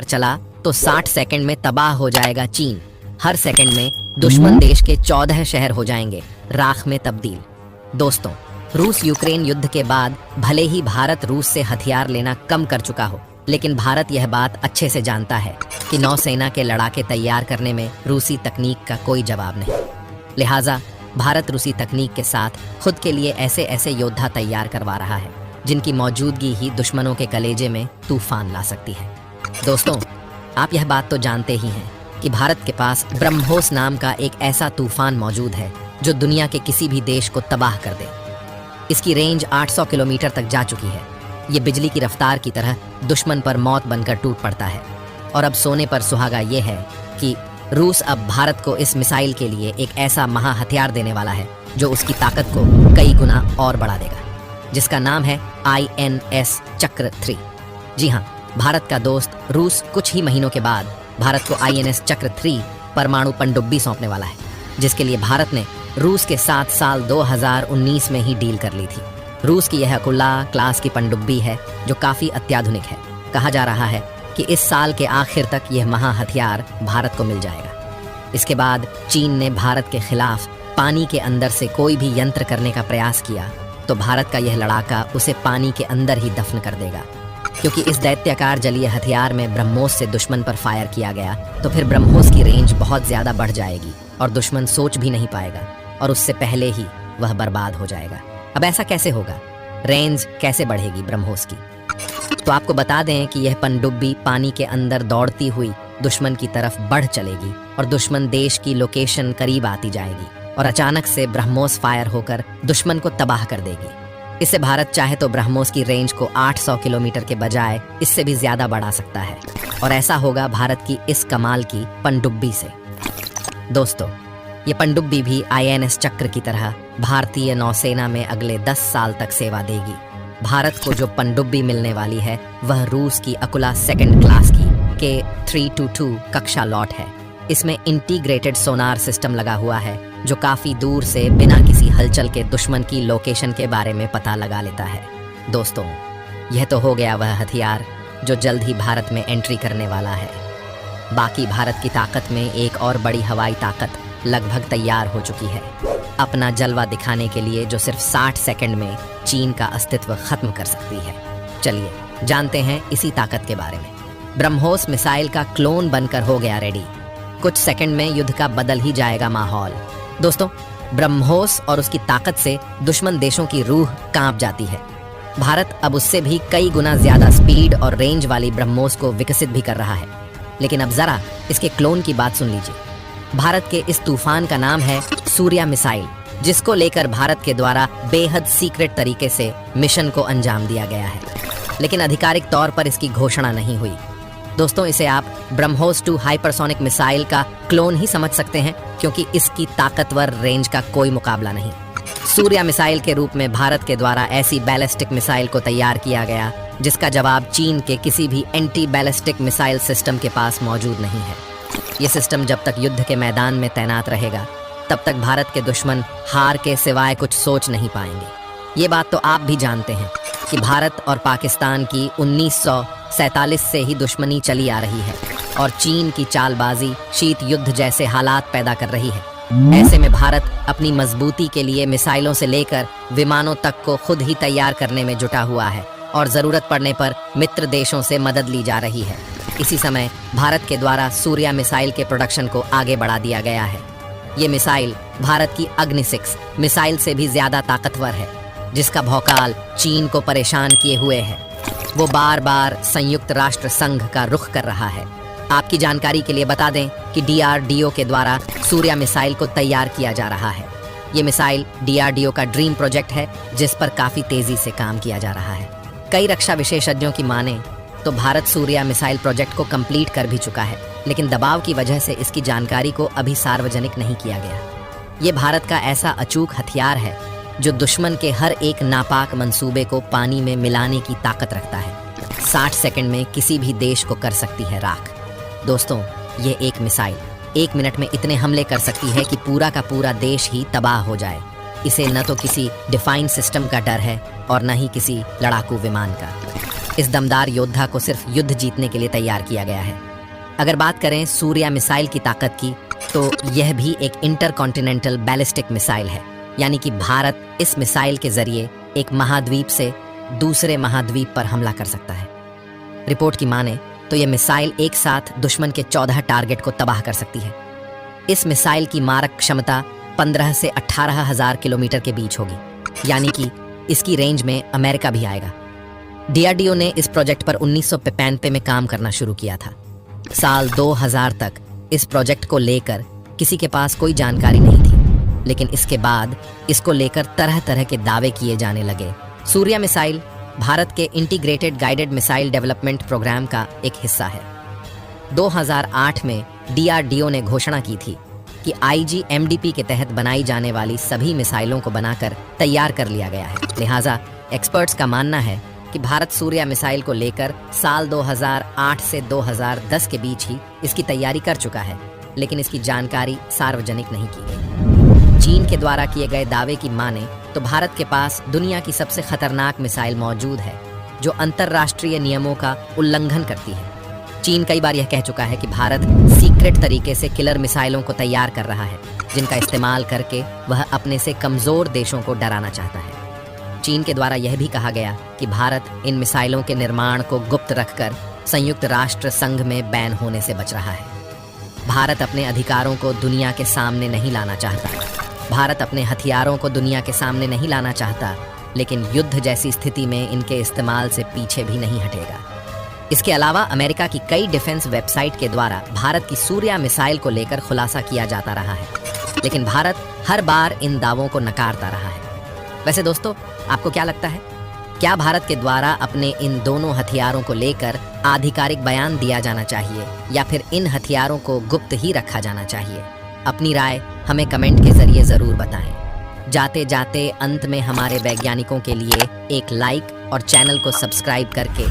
चला तो 60 सेकंड में तबाह हो जाएगा चीन। हर सेकंड में दुश्मन देश के 14 शहर हो जाएंगे राख में तब्दील। दोस्तों, रूस यूक्रेन युद्ध के बाद भले ही भारत रूस से हथियार लेना कम कर चुका हो, लेकिन भारत यह बात अच्छे से जानता है कि नौसेना के लड़ाके तैयार करने में रूसी तकनीक का कोई जवाब नहीं। लिहाजा भारत रूसी तकनीक के साथ खुद के लिए ऐसे ऐसे योद्धा तैयार करवा रहा है जिनकी मौजूदगी ही दुश्मनों के कलेजे में तूफान ला सकती है। दोस्तों, आप यह बात तो जानते ही हैं कि भारत के पास ब्रह्मोस नाम का एक ऐसा तूफान मौजूद है जो दुनिया के किसी भी देश को तबाह कर दे। इसकी रेंज 800 किलोमीटर तक जा चुकी है। ये बिजली की रफ्तार की तरह दुश्मन पर मौत बनकर टूट पड़ता है। और अब सोने पर सुहागा ये है कि रूस अब भारत को इस मिसाइल के लिए एक ऐसा महा हथियार देने वाला है जो उसकी ताकत को कई गुना और बढ़ा देगा, जिसका नाम है INS चक्र 3। जी हाँ, भारत का दोस्त रूस कुछ ही महीनों के बाद भारत को INS चक्र 3 परमाणु पनडुब्बी सौंपने वाला है, जिसके लिए भारत ने रूस के साथ साल 2019 में ही डील कर ली थी। रूस की यह अकुल्ला क्लास की पनडुब्बी है जो काफ़ी अत्याधुनिक है। कहा जा रहा है कि इस साल के आखिर तक यह महा हथियार भारत को मिल जाएगा। इसके बाद चीन ने भारत के खिलाफ पानी के अंदर से कोई भी यंत्र करने का प्रयास किया तो भारत का यह लड़ाका उसे पानी के अंदर ही दफन कर देगा। क्योंकि इस दैत्याकार जलीय हथियार में ब्रह्मोस से दुश्मन पर फायर किया गया तो फिर ब्रह्मोस की रेंज बहुत ज़्यादा बढ़ जाएगी और दुश्मन सोच भी नहीं पाएगा और उससे पहले ही वह बर्बाद हो जाएगा। अब ऐसा कैसे होगा? रेंज कैसे बढ़ेगी ब्रह्मोस की? तो आपको बता दें कि यह पनडुब्बी पानी के अंदर दौड़ती हुई दुश्मन की तरफ बढ़ चलेगी और दुश्मन देश की लोकेशन करीब आती जाएगी और अचानक से ब्रह्मोस फायर होकर दुश्मन को तबाह कर देगी। इससे भारत चाहे तो ब्रह्मोस की रेंज को 800 किलोमीटर के बजाय इससे भी ज्यादा बढ़ा सकता है और ऐसा होगा भारत की इस कमाल की पनडुब्बी से। दोस्तों, ये पनडुब्बी भी INS चक्र की तरह भारतीय नौसेना में अगले 10 साल तक सेवा देगी। भारत को जो पनडुब्बी मिलने वाली है वह रूस की अकुला सेकंड क्लास की K322 कक्षा लॉट है। इसमें इंटीग्रेटेड सोनार सिस्टम लगा हुआ है जो काफी दूर से बिना किसी हलचल के दुश्मन की लोकेशन के बारे में पता लगा लेता है। दोस्तों, यह तो हो गया वह हथियार जो जल्द ही भारत में एंट्री करने वाला है। बाकी भारत की ताकत में एक और बड़ी हवाई ताकत लगभग तैयार हो चुकी है, अपना जलवा दिखाने के लिए, जो सिर्फ 60 सेकंड में चीन का अस्तित्व खत्म कर सकती है। चलिए जानते हैं इसी ताकत के बारे में। ब्रह्मोस मिसाइल का क्लोन बनकर हो गया रेडी। कुछ सेकंड में युद्ध का बदल ही जाएगा माहौल। दोस्तों, ब्रह्मोस और उसकी ताकत से दुश्मन देशों की रूह कांप जाती है। भारत अब उससे भी कई गुना ज्यादा स्पीड और रेंज वाली ब्रह्मोस को विकसित भी कर रहा है। लेकिन अब जरा इसके क्लोन की बात सुन लीजिए। भारत के इस तूफान का नाम है सूर्या मिसाइल, जिसको लेकर भारत के द्वारा बेहद सीक्रेट तरीके से मिशन को अंजाम दिया गया है, लेकिन आधिकारिक तौर पर इसकी घोषणा नहीं हुई। दोस्तों, इसे आप ब्रह्मोस 2 हाइपरसोनिक मिसाइल का क्लोन ही समझ सकते हैं, क्योंकि इसकी ताकतवर रेंज का कोई मुकाबला नहीं। सूर्या मिसाइल के रूप में भारत के द्वारा ऐसी बैलिस्टिक मिसाइल को तैयार किया गया जिसका जवाब चीन के किसी भी एंटी बैलिस्टिक मिसाइल सिस्टम के पास मौजूद नहीं है। ये सिस्टम जब तक युद्ध के मैदान में तैनात रहेगा तब तक भारत के दुश्मन हार के सिवाय कुछ सोच नहीं पाएंगे। ये बात तो आप भी जानते हैं कि भारत और पाकिस्तान की 1947 से ही दुश्मनी चली आ रही है और चीन की चालबाजी शीत युद्ध जैसे हालात पैदा कर रही है। ऐसे में भारत अपनी मजबूती के लिए मिसाइलों से लेकर विमानों तक को खुद ही तैयार करने में जुटा हुआ है और जरूरत पड़ने पर मित्र देशों से मदद ली जा रही है। इसी समय भारत के द्वारा सूर्या मिसाइल के प्रोडक्शन को आगे बढ़ा दिया गया है। ये मिसाइल भारत की अग्नि 6 मिसाइल से भी ज्यादा ताकतवर है, जिसका भौकाल चीन को परेशान किए हुए है। वो बार बार संयुक्त राष्ट्र संघ का रुख कर रहा है। आपकी जानकारी के लिए बता दें कि DRDO के द्वारा सूर्या मिसाइल को तैयार किया जा रहा है। ये मिसाइल DRDO का ड्रीम प्रोजेक्ट है जिस पर काफी तेजी से काम किया जा रहा है। कई रक्षा विशेषज्ञों की माने तो भारत सूर्या मिसाइल प्रोजेक्ट को कंप्लीट कर भी चुका है, लेकिन दबाव की वजह से इसकी जानकारी को अभी सार्वजनिक नहीं किया गया। ये भारत का ऐसा अचूक हथियार है जो दुश्मन के हर एक नापाक मंसूबे को पानी में मिलाने की ताकत रखता है। 60 सेकंड में किसी भी देश को कर सकती है राख। दोस्तों, ये एक मिसाइल 1 मिनट में इतने हमले कर सकती है कि पूरा का पूरा देश ही तबाह हो जाए। इसे न तो किसी डिफाइन सिस्टम का डर है और न ही किसी लड़ाकू विमान का। इस दमदार योद्धा को सिर्फ युद्ध जीतने के लिए तैयार किया गया है। अगर बात करें सूर्या मिसाइल की ताकत की, तो यह भी एक इंटरकॉन्टिनेंटल बैलिस्टिक मिसाइल है, यानी कि भारत इस मिसाइल के जरिए एक महाद्वीप से दूसरे महाद्वीप पर हमला कर सकता है। रिपोर्ट की माने तो यह मिसाइल एक साथ दुश्मन के 14 टारगेट को तबाह कर सकती है। इस मिसाइल की मारक क्षमता 15 से 18,000 किलोमीटर के बीच होगी, यानी कि इसकी रेंज में अमेरिका भी आएगा। डीआरडीओ ने इस प्रोजेक्ट पर 1995 में काम करना शुरू किया था। साल 2000 तक इस प्रोजेक्ट को लेकर किसी के पास कोई जानकारी नहीं थी, लेकिन इसके बाद इसको लेकर तरह तरह के दावे किए जाने लगे। सूर्या मिसाइल भारत के integrated guided missile development program का एक हिस्सा है। 2008 में डीआरडीओ ने घोषणा की थी कि आईजीएमडीपी के तहत बनाई जाने वाली सभी मिसाइलों को बनाकर तैयार कर लिया गया है। लिहाजा एक्सपर्ट्स का मानना है कि भारत सूर्या मिसाइल को लेकर साल 2008 से 2010 के बीच ही इसकी तैयारी कर चुका है, लेकिन इसकी जानकारी सार्वजनिक नहीं की गई। चीन के द्वारा किए गए दावे की माने तो भारत के पास दुनिया की सबसे खतरनाक मिसाइल मौजूद है, जो अंतर्राष्ट्रीय नियमों का उल्लंघन करती है। चीन कई बार यह कह चुका है कि भारत सीक्रेट तरीके से किलर मिसाइलों को तैयार कर रहा है, जिनका इस्तेमाल करके वह अपने से कमजोर देशों को डराना चाहता है। चीन के द्वारा यह भी कहा गया कि भारत इन मिसाइलों के निर्माण को गुप्त रखकर संयुक्त राष्ट्र संघ में बैन होने से बच रहा है। भारत अपने अधिकारों को दुनिया के सामने नहीं लाना चाहता। भारत अपने हथियारों को दुनिया के सामने नहीं लाना चाहता, लेकिन युद्ध जैसी स्थिति में इनके इस्तेमाल से पीछे भी नहीं हटेगा। इसके अलावा अमेरिका की कई डिफेंस वेबसाइट के द्वारा भारत की सूर्या मिसाइल को लेकर खुलासा किया जाता रहा है, लेकिन भारत हर बार इन दावों को नकारता रहा है। वैसे दोस्तों, आपको क्या लगता है? क्या भारत के द्वारा अपने इन दोनों हथियारों को लेकर आधिकारिक बयान दिया जाना चाहिए, या फिर इन हथियारों को गुप्त ही रखा जाना चाहिए? अपनी राय हमें कमेंट के जरिए जरूर बताएं। जाते जाते अंत में हमारे वैज्ञानिकों के लिए एक लाइक और चैनल को सब्सक्राइब करके